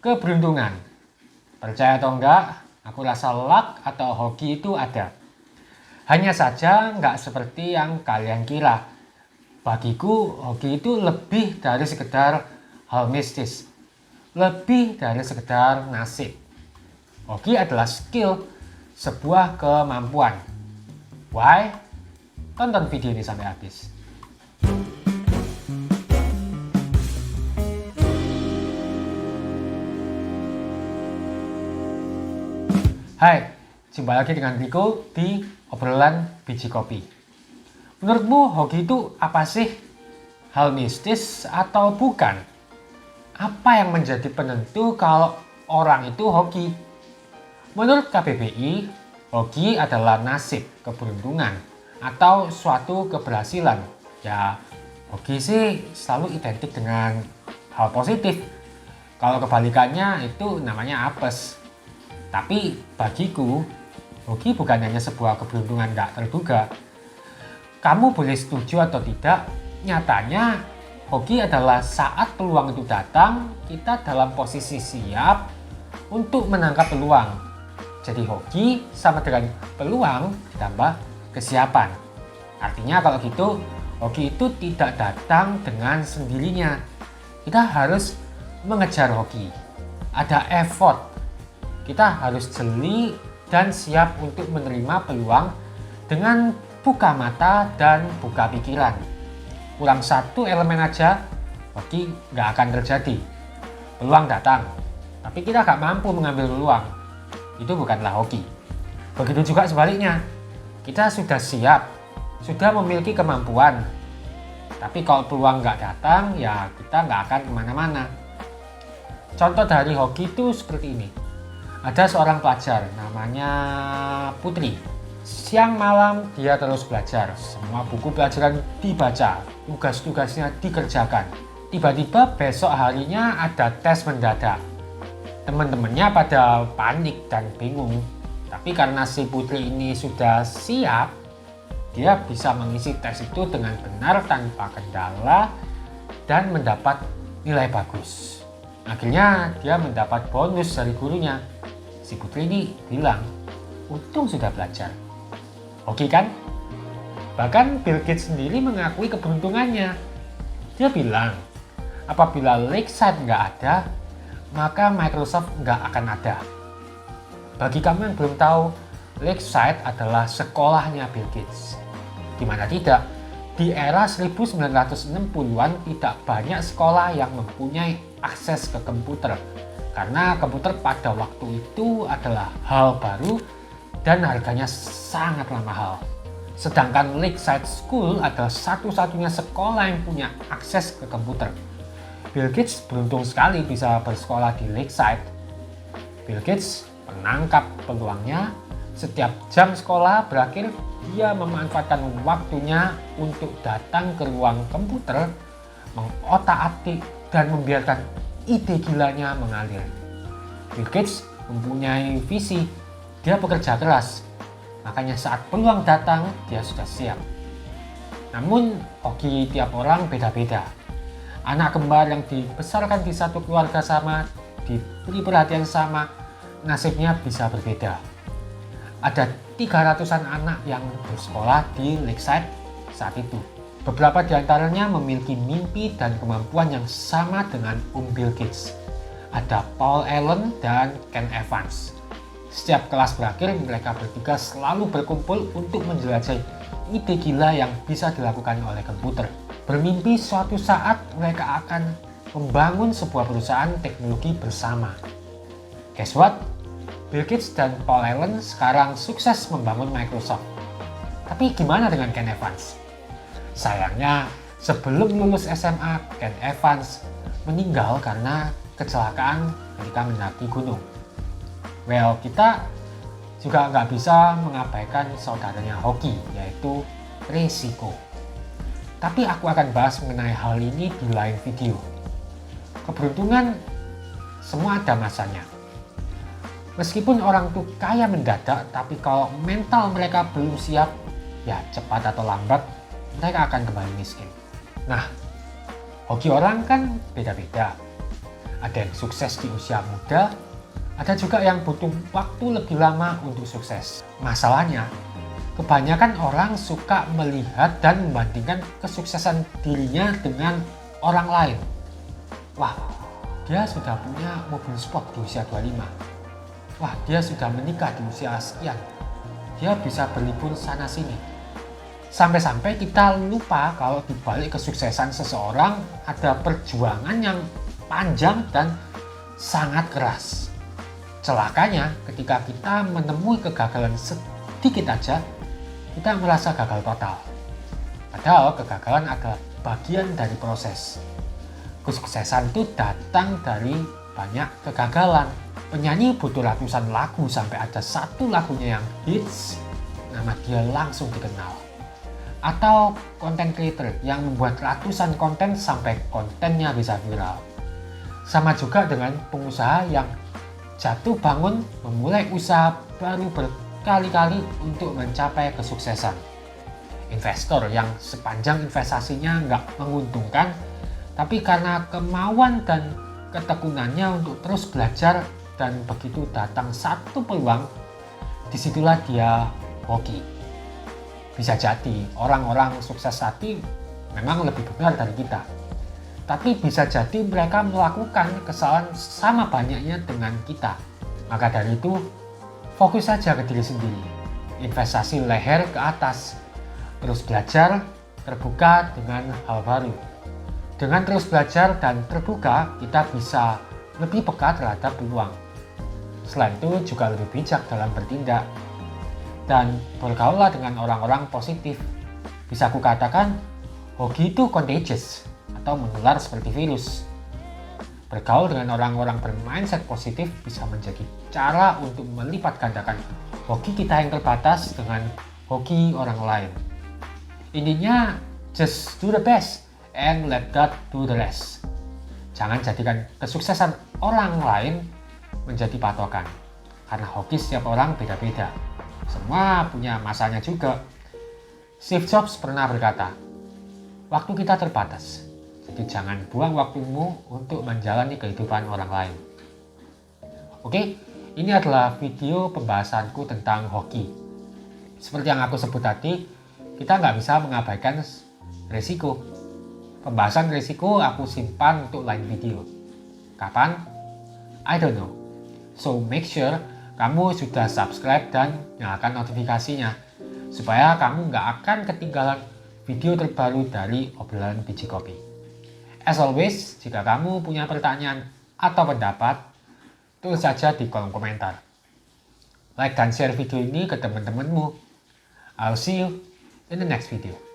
Keberuntungan. Percaya atau enggak, aku rasa luck atau hoki itu ada. Hanya saja nggak seperti yang kalian kira. Bagiku, hoki itu lebih dari sekedar hal mistis. Lebih dari sekedar nasib. Hoki adalah skill, sebuah kemampuan. Why? Tonton video ini sampai habis. Hai, jumpa lagi dengan Riko di obrolan biji kopi. Menurutmu hoki itu apa sih? Hal mistis atau bukan? Apa yang menjadi penentu kalau orang itu hoki? Menurut KBBI, hoki adalah nasib, keberuntungan, atau suatu keberhasilan. Ya, hoki sih selalu identik dengan hal positif. Kalau kebalikannya itu namanya apes. Tapi bagiku, hoki bukan hanya sebuah keberuntungan tak terduga. Kamu boleh setuju atau tidak, nyatanya hoki adalah saat peluang itu datang, kita dalam posisi siap untuk menangkap peluang. Jadi hoki sama dengan peluang ditambah kesiapan. Artinya kalau gitu, hoki itu tidak datang dengan sendirinya. Kita harus mengejar hoki. Ada effort. Kita harus jeli dan siap untuk menerima peluang dengan buka mata dan buka pikiran. Kurang satu elemen aja, hoki nggak akan terjadi. Peluang datang, tapi kita nggak mampu mengambil peluang. Itu bukanlah hoki. Begitu juga sebaliknya, kita sudah siap, sudah memiliki kemampuan. Tapi kalau peluang nggak datang, ya kita nggak akan kemana-mana. Contoh dari hoki itu seperti ini. Ada seorang pelajar namanya Putri. Siang malam dia terus belajar. Semua buku pelajaran dibaca, tugas-tugasnya dikerjakan. Tiba-tiba besok harinya ada tes mendadak. Teman-temannya pada panik dan bingung. Tapi karena si Putri ini sudah siap, dia bisa mengisi tes itu dengan benar tanpa kendala dan mendapat nilai bagus. Akhirnya dia mendapat bonus dari gurunya. Si Putri ini bilang, untung sudah belajar. Oke kan? Bahkan Bill Gates sendiri mengakui keberuntungannya. Dia bilang, apabila Lakeside nggak ada, maka Microsoft nggak akan ada. Bagi kamu yang belum tahu, Lakeside adalah sekolahnya Bill Gates. Gimana tidak? Di era 1960-an tidak banyak sekolah yang mempunyai akses ke komputer. Karena komputer pada waktu itu adalah hal baru dan harganya sangatlah mahal. Sedangkan Lakeside School adalah satu-satunya sekolah yang punya akses ke komputer. Bill Gates beruntung sekali bisa bersekolah di Lakeside. Bill Gates menangkap peluangnya. Setiap jam sekolah berakhir, dia memanfaatkan waktunya untuk datang ke ruang komputer, mengotak-atik dan membiarkan ide gilanya mengalir. Bill Gates mempunyai visi, dia bekerja keras, makanya saat peluang datang dia sudah siap. Namun hoki tiap orang beda-beda. Anak kembar yang dibesarkan di satu keluarga sama, diberi perhatian sama, nasibnya bisa berbeda. Ada 300-an anak yang bersekolah di Lakeside saat itu. Beberapa di antaranya memiliki mimpi dan kemampuan yang sama dengan Bill Gates. Ada Paul Allen dan Ken Evans. Setiap kelas berakhir, mereka bertiga selalu berkumpul untuk menjelajahi ide gila yang bisa dilakukan oleh komputer. Bermimpi suatu saat mereka akan membangun sebuah perusahaan teknologi bersama. Guess what? Bill Gates dan Paul Allen sekarang sukses membangun Microsoft. Tapi gimana dengan Ken Evans? Sayangnya, sebelum lulus SMA, Ken Evans meninggal karena kecelakaan ketika mendaki gunung. Well, kita juga nggak bisa mengabaikan saudaranya hoki, yaitu resiko. Tapi aku akan bahas mengenai hal ini di lain video. Keberuntungan semua ada masanya. Meskipun orang tuh kaya mendadak, tapi kalau mental mereka belum siap, ya cepat atau lambat mereka akan kembali miskin. Nah, hoki orang kan beda-beda. Ada yang sukses di usia muda, ada juga yang butuh waktu lebih lama untuk sukses. Masalahnya, kebanyakan orang suka melihat dan membandingkan kesuksesan dirinya dengan orang lain. Wah, dia sudah punya mobil sport di usia 25. Wah, dia sudah menikah di usia sekian. Dia bisa berlibur sana sini. Sampai-sampai kita lupa kalau di balik kesuksesan seseorang ada perjuangan yang panjang dan sangat keras. Celakanya, ketika kita menemui kegagalan sedikit aja, kita merasa gagal total. Padahal kegagalan adalah bagian dari proses. Kesuksesan itu datang dari banyak kegagalan. Penyanyi butuh ratusan lagu sampai ada satu lagunya yang hits, nama dia langsung dikenal. Atau content creator yang membuat ratusan konten sampai kontennya bisa viral. Sama juga dengan pengusaha yang jatuh bangun memulai usaha baru berkali-kali untuk mencapai kesuksesan. Investor yang sepanjang investasinya nggak menguntungkan, tapi karena kemauan dan ketekunannya untuk terus belajar dan begitu datang satu peluang, disitulah dia hoki. Bisa jadi orang-orang sukses tadi memang lebih benar dari kita. Tapi bisa jadi mereka melakukan kesalahan sama banyaknya dengan kita. Maka dari itu, fokus saja ke diri sendiri. Investasi leher ke atas. Terus belajar, terbuka dengan hal baru. Dengan terus belajar dan terbuka, kita bisa lebih peka terhadap peluang. Selain itu juga lebih bijak dalam bertindak. Dan bergaullah dengan orang-orang positif. Bisa aku katakan, hoki itu contagious atau menular seperti virus. Bergaul dengan orang-orang bermindset positif bisa menjadi cara untuk melipat gandakan hoki kita yang terbatas dengan hoki orang lain. Intinya, just do the best and let God do the rest. Jangan jadikan kesuksesan orang lain menjadi patokan. Karena hoki setiap orang beda-beda. Semua punya masanya juga. Steve Jobs pernah berkata, waktu kita terbatas. Jadi jangan buang waktumu untuk menjalani kehidupan orang lain. Oke, ini adalah video pembahasanku tentang hoki. Seperti yang aku sebut tadi, kita nggak bisa mengabaikan risiko. Pembahasan risiko aku simpan untuk lain video. Kapan? I don't know. So make sure kamu sudah subscribe dan nyalakan notifikasinya. Supaya kamu nggak akan ketinggalan video terbaru dari obrolan biji kopi. As always, jika kamu punya pertanyaan atau pendapat, tulis saja di kolom komentar. Like dan share video ini ke teman-temanmu. I'll see you in the next video.